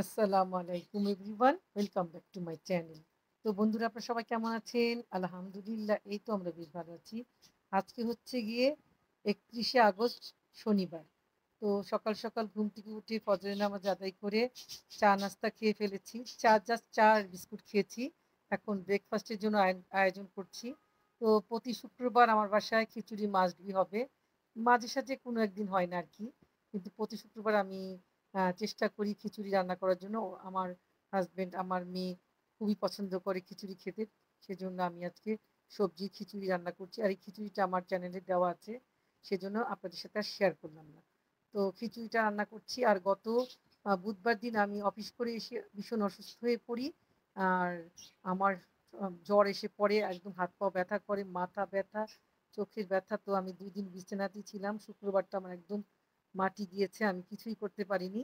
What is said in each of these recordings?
আসসালামু আলাইকুম everyone, welcome back to my channel. তো বন্ধুরা, আপনারা সবাই কেমন আছেন? আলহামদুলিল্লাহ, এই তো আমরা বেশ ভালো আছি। আজকে হচ্ছে গিয়ে ৩১শে আগস্ট, শনিবার। তো সকাল সকাল ঘুম থেকে উঠে ফজরের নামাজ আদায় করে চা নাস্তা খেয়ে ফেলেছি। জাস্ট চা আর বিস্কুট খেয়েছি। এখন ব্রেকফাস্টের জন্য আয়োজন করছি। তো প্রতি শুক্রবার আমার বাসায় খিচুড়ি মাস্ট বি হবে। মাঝে সাঝে কোনো একদিন হয় না আর কি, কিন্তু প্রতি শুক্রবার আমি চেষ্টা করি খিচুড়ি রান্না করার জন্য। আমার হাসব্যান্ড, আমার মেয়ে খুবই পছন্দ করে খিচুড়ি খেতে। সেজন্য আমি আজকে সবজির খিচুড়ি রান্না করছি। আর এই খিচুড়িটা আমার চ্যানেলে দেওয়া আছে, সেজন্য আপনাদের সাথে আর শেয়ার করলাম না। তো খিচুড়িটা রান্না করছি। আর গত বুধবার দিন আমি অফিস করে এসে ভীষণ অসুস্থ হয়ে পড়ি। আর আমার জ্বর এসে পড়ে, একদম হাত পা ব্যথা করে, মাথা ব্যথা, চোখের ব্যথা। তো আমি ২ দিন বিছানাতেই ছিলাম। শুক্রবারটা আমার একদম মাটি গিয়েছে, আমি কিছুই করতে পারিনি।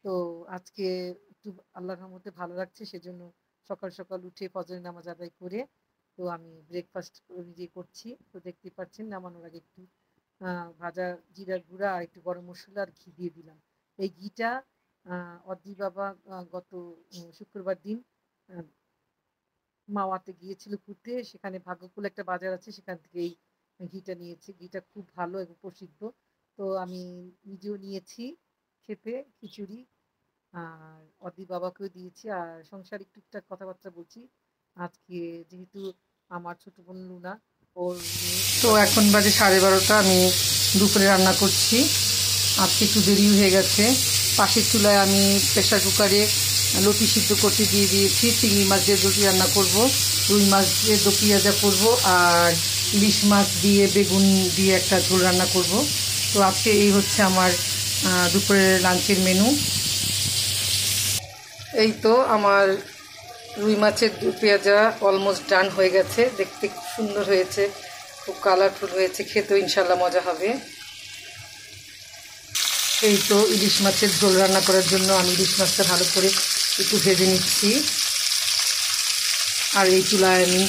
তো আজকে একটু আল্লাহর রহমতে ভালো লাগছে, সেজন্য সকাল সকাল উঠে ফজরের নামাজ আদায় করে তো আমি ব্রেকফাস্ট নিজে করছি। তো দেখতেই পাচ্ছেন, নামানোর আগে একটু ভাজা জিরার গুঁড়া আর একটু গরম মসলা আর ঘি দিয়ে দিলাম। এই ঘিটা অদ্রি বাবা গত শুক্রবার দিন আহ, মাওয়াতে গিয়েছিল ঘুরতে। সেখানে ভাগ্যকুল একটা বাজার আছে, সেখান থেকে এই ঘিটা নিয়েছি। ঘিটা খুব ভালো এবং প্রসিদ্ধ। তো আমি নিজেও নিয়েছি খেতে খিচুড়ি, আর অদি বাবাকেও দিয়েছি। আর সংসারিক টুকটাক কথাবার্তা বলছি আজকে, যেহেতু আমার ছোট বোন লুনা, ওর তো এখন বাজে 12:30। আমি দুপুরে রান্না করছি। আজকে একটু দেরি হয়ে গেছে। পাশের চুলায় আমি প্রেশার কুকারে লতি সিদ্ধ করতে দিয়ে দিয়েছি। চিংড়ি মাছ দিয়ে লতি রান্না করব, রুই মাছ দিয়ে দো পেঁয়াজা করবো, আর ইলিশ মাছ দিয়ে বেগুন দিয়ে একটা ঝোল রান্না করব। তো আজকে এই হচ্ছে আমার দুপুরের লাঞ্চের মেনু। এই তো আমার রুই মাছের দু পেঁয়াজা অলমোস্ট ডান হয়ে গেছে। দেখতে খুব সুন্দর হয়েছে, খুব কালারফুল হয়েছে, খেতেও ইনশাল্লাহ মজা হবে। এই তো ইলিশ মাছের ঝোল রান্না করার জন্য আমি ইলিশ মাছটা ভালো করে একটু ভেজে নিচ্ছি। আর এই চুলায় আমি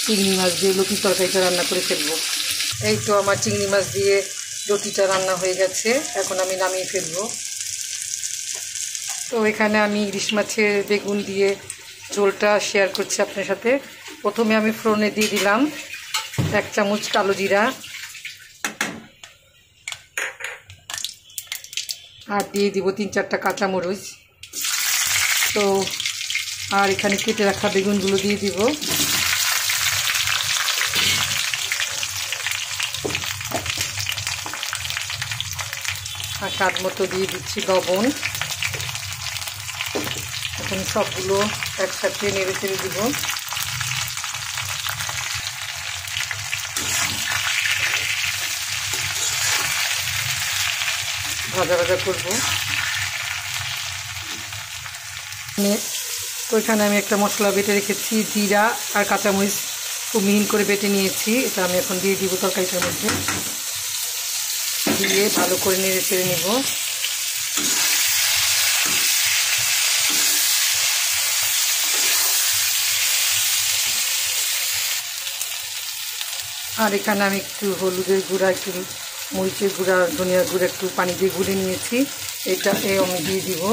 চিংড়ি মাছ দিয়ে লতি তরকারিটা রান্না করে ফেলবো। এই তো আমার চিংড়ি মাছ দিয়ে লতিটা রান্না হয়ে গেছে, এখন আমি নামিয়ে ফেলবো। তো এখানে আমি ইলিশ মাছের বেগুন দিয়ে ঝোলটা শেয়ার করছি আপনার সাথে। প্রথমে আমি ফোড়নে দিয়ে দিলাম 1 চামচ কালো জিরা, আর দিয়ে দিব 3-4টা কাঁচামরিচ। তো আর এখানে কেটে রাখা বেগুনগুলো দিয়ে দিব। আর স্বাদ মতো দিয়ে দিচ্ছি লবণ। এখন সবগুলো একসাথে নেড়ে চেড়ে দিব। ভাজা ভাজা করবো। তো এখানে আমি একটা মশলা বেটে রেখেছি, জিরা আর কাঁচামরিচ খুব মিহিন করে বেটে নিয়েছি। এটা আমি এখন দিয়ে দিব তরকারিটার মধ্যে, দিয়ে ভালো করে নেড়ে চেড়ে নেব। আর এখানে আমি একটু হলুদের গুঁড়া, একটু মরিচের গুঁড়া, ধনিয়ার গুঁড়া একটু পানি দিয়ে গুলে নিয়েছি, এটা আমি দিয়ে দিব।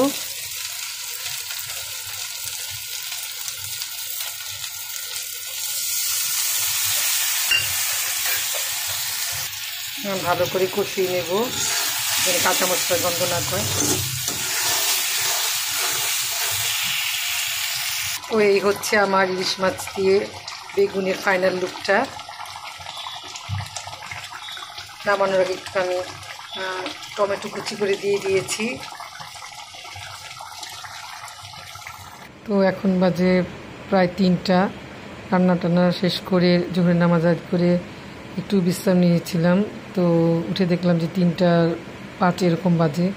ভালো করে কষিয়ে নেব, যেন কাঁচা মশলার গন্ধ না হয়। তো এই হচ্ছে আমার ইলিশ মাছ দিয়ে বেগুনের ফাইনাল লুকটা। নামানোর আগে একটু আমি টমেটো কুচি করে দিয়ে দিয়েছি। তো এখন বাজে প্রায় 3টা। রান্না টান্না শেষ করে জোহরের নামাজ আদায় করে একটু বিশ্রাম নিয়েছিলাম। তো উঠে দেখলাম যে 3টা 5 এরকম বাজে,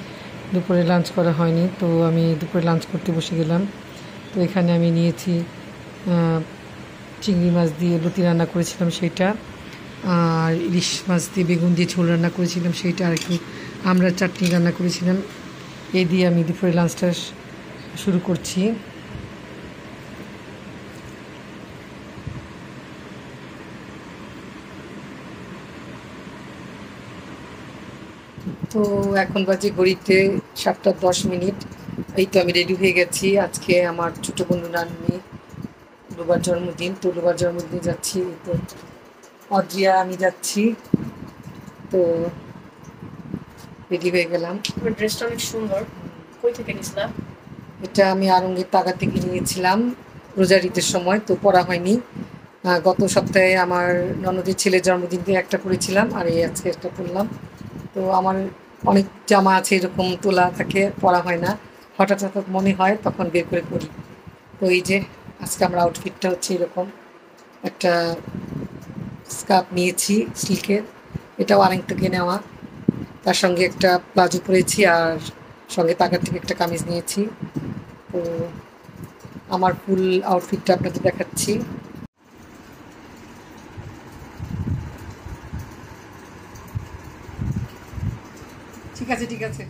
দুপুরে লাঞ্চ করা হয়নি। তো আমি দুপুরে লাঞ্চ করতে বসে গেলাম। তো এখানে আমি নিয়েছি চিংড়ি মাছ দিয়ে লতি রান্না করেছিলাম সেইটা, আর ইলিশ মাছ দিয়ে বেগুন দিয়ে ঝোল রান্না করেছিলাম সেইটা, আর একটু আমড়ার চাটনি রান্না করেছিলাম। এই দিয়ে আমি দুপুরে লাঞ্চটা শুরু করছি। তো এখন বাজে ঘড়িতে 7টা 10 মিনিট। এই তো আমি রেডি হয়ে গেছি। আজকে আমার ছোট বন্ধু নান্নি রোবার জন্মদিন, তো রোবার জন্মদিনে যাচ্ছি। তো অদ্রিয়া আমি যাচ্ছি, তো রেডি হয়ে গেলাম। ড্রেসটা অনেক সুন্দর। কই থেকে নিছিলা? এটা আমি আরঙ্গের টাকা থেকে নিয়েছিলাম রোজার ঈদের সময়, তো পরা হয়নি। গত সপ্তাহে আমার ননদের ছেলের জন্মদিনকে একটা পরেছিলাম, আর এই আজকে একটা পরলাম। তো আমার অনেক জামা আছে এরকম তোলা থাকে, পরা হয় না, হঠাৎ হঠাৎ মনে হয় তখন বের করে পরি। তো এই যে আজকে আমার আউটফিটটা হচ্ছে এরকম একটা স্কার্ফ নিয়েছি সিল্কের, এটাও আরেক থেকে নেওয়া। তার সঙ্গে একটা প্লাজো পরেছি, আর সঙ্গে তাকার থেকে একটা কামিজ নিয়েছি। তো আমার ফুল আউটফিটটা আপনাদের দেখাচ্ছি। ঠিক আছে, ঠিক আছে।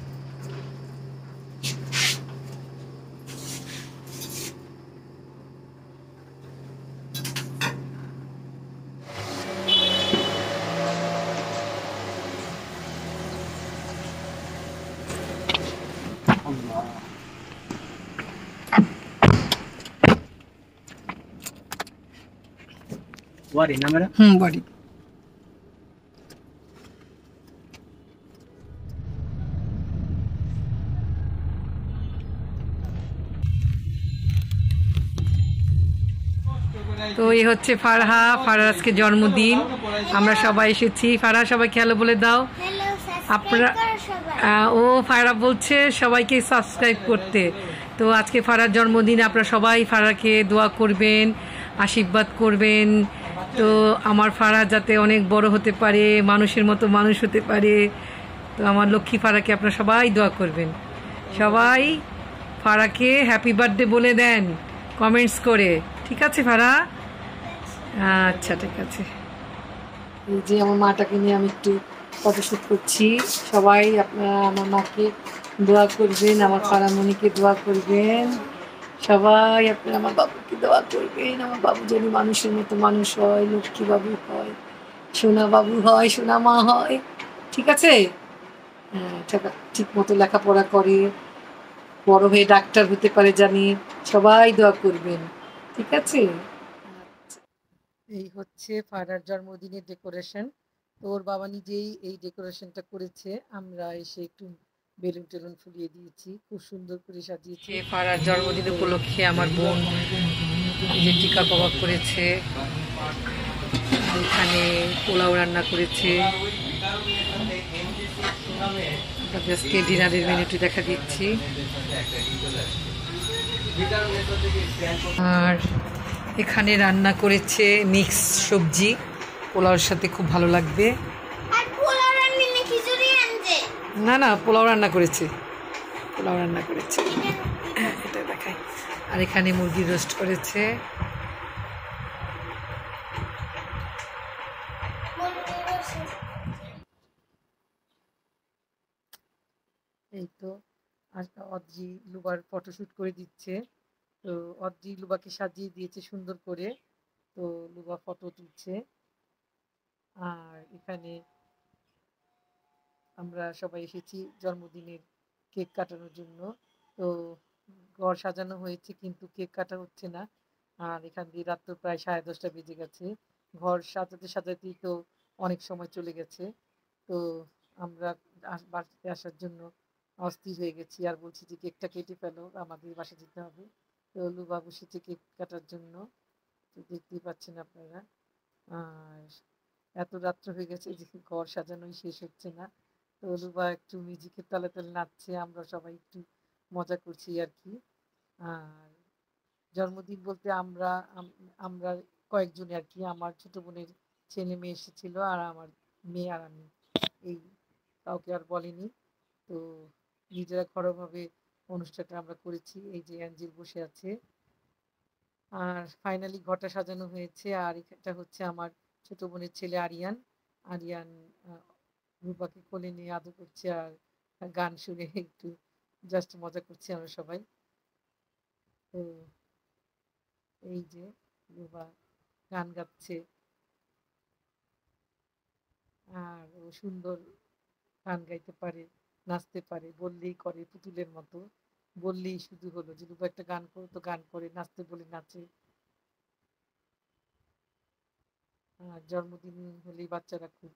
বাড়ি না মেরা? বাড়ি। তো এই হচ্ছে ফারহা, ফারহার আজকে জন্মদিন, আমরা সবাই এসেছি। ফারহা সবাইকে হ্যালো বলে দাও। আপনারা ও ফারহা বলছে সবাইকে সাবস্ক্রাইব করতে। তো আজকে ফারহার জন্মদিন, আপনারা সবাই ফারহাকে দোয়া করবেন, আশীর্বাদ করবেন। তো আমার ফারহা যাতে অনেক বড় হতে পারে, মানুষের মতো মানুষ হতে পারে। তো আমার লক্ষ্মী ফারহাকে আপনারা সবাই দোয়া করবেন। সবাই ফারহাকে হ্যাপি বার্থডে বলে দেন কমেন্টস করে, ঠিক আছে ফারহা? আচ্ছা, ঠিক আছে। এই যে আমার মাটাকে নিয়ে আমি একটু ফটোশ্যুট করছি। সবাই আপনারা আমার মাকে দোয়া করবেন, আমার ফারামণিকে দোয়া করবেন। সবাই আপনারা আমার বাবুকে দোয়া করবেন, আমার বাবু যেন মানুষের মতো মানুষ হয়, লক্ষ্মী বাবু হয়, সোনা বাবু হয়, সোনা মা হয়, ঠিক আছে? হ্যাঁ, ঠিক মতো লেখাপড়া করে বড় হয়ে ডাক্তার হতে পারে জানি, সবাই দোয়া করবেন, ঠিক আছে? এই হচ্ছে ফারার জন্মদিনের ডেকোরেশন। তো ওর বাবা নিজেই এই ডেকোরেশনটা করেছে, আমরা এসে একটু বেলুন টেলুন ফুলিয়ে দিয়েছি, খুব সুন্দর করে সাজিয়েছে। ফারার জন্মদিন উপলক্ষে আমার বোন এই যে টিকা কাবাব করেছে, এখানে পোলাও রান্না করেছে। আজকে ডিনারের মেনুটি দেখা দিচ্ছি। আর এখানে রান্না করেছে মিক্স সবজি, পোলাওর সাথে খুব ভালো লাগবে। না না, পোলাও রান্না করেছে, পোলাও রান্না করেছে, এটা দেখাই। আর এখানে মুরগি রোস্ট করেছে। এই তো আর অদ্রি লুবার ফটোশুট করে দিচ্ছে। তো অদ্রি লুবাকে সাজিয়ে দিয়েছে সুন্দর করে, তো লুবা ফটো তুলছে। আর এখানে আমরা সবাই এসেছি জন্মদিনের কেক কাটানোর জন্য। তো ঘর সাজানো হয়েছে কিন্তু কেক কাটা হচ্ছে না। আর এখান দিয়ে রাত তো প্রায় 10:30 বেজে গেছে, ঘর সাজাতে সাজাতেই তো অনেক সময় চলে গেছে। তো আমরা বাড়িতে আসার জন্য অস্থির হয়ে গেছি, আর বলছি যে কেকটা কেটে ফেলো, আমাদের বাসা যেতে হবে। তো লুবা বসেছে কেক কাটার জন্য, তো দেখতেই পাচ্ছেন আপনারা। আর এত রাত্র হয়ে গেছে যে ঘর সাজানোই শেষ হচ্ছে না। তো লুবা একটু মিউজিকের তালে তালে নাচছে, আমরা সবাই একটু মজা করছি আর কি। আর জন্মদিন বলতে আমরা কয়েকজন আর কি, আমার ছোট বোনের ছেলে মেয়ে এসেছিল, আর আমার মেয়ে আর আমি, এই, কাউকে আর বলেনি। তো নিজেরা ঘরোয়াভাবে অনুষ্ঠানটা আমরা করেছি। এই যে অ্যাঞ্জেল বসে আছে, আর ফাইনালি ঘরটা সাজানো হয়েছে। আর এটা হচ্ছে আমার ছোট বোনের ছেলে আরিয়ান। আরিয়ান রূপাকে কোলে নিয়ে আদর করছে, আর গান শুনে একটু জাস্ট মজা করছি আমরা সবাই। তো এই যে রূপা গান গাচ্ছে, আর ও সুন্দর গান গাইতে পারে, নাচতে পারে, বললেই করে পুতুলের মতো। বললেই শুধু হলো যে লুবা একটা গান করো, তো গান করে, নাচতে বলে নাচে। জন্মদিন হলেই বাচ্চারা খুব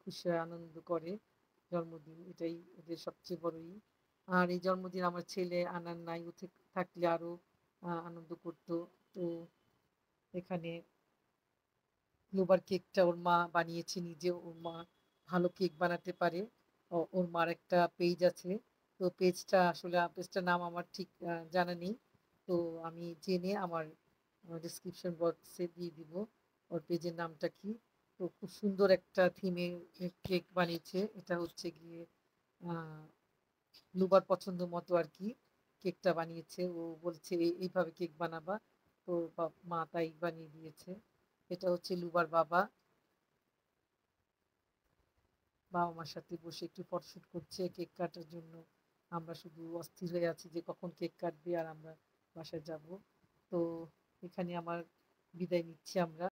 খুশি হয়, আনন্দ করে। জন্মদিন এটাই ওদের সবচেয়ে বড়ই। আর এই জন্মদিন আমার ছেলে আনান নাই, ও থাকলে আরো আনন্দ করতো। তো এখানে লুবার কেকটা ওর মা বানিয়েছে নিজে। ওর মা ভালো কেক বানাতে পারে। ওর মার একটা পেজ আছে। তো পেজটার নাম আমার ঠিক জানা নেই। তো আমি জেনে আমার ডিসক্রিপশন বক্সে দিয়ে দিব ওর পেজের নামটা কি। তো খুব সুন্দর একটা থিমে কেক বানিয়েছে। এটা হচ্ছে গিয়ে লুবার পছন্দ মতো আর কি কেকটা বানিয়েছে। ও বলছে এইভাবে কেক বানাবা, তো মা তাই বানিয়ে দিয়েছে। এটা হচ্ছে লুবার বাবা মার সাথে বসে একটু ফটোশুট করছে কেক কাটার জন্য। আমরা শুধু অস্থির হয়ে আছি যে কখন কেক কাটবে আর আমরা বাসায় যাব। তো এখানে আমার বিদায় নিচ্ছি আমরা।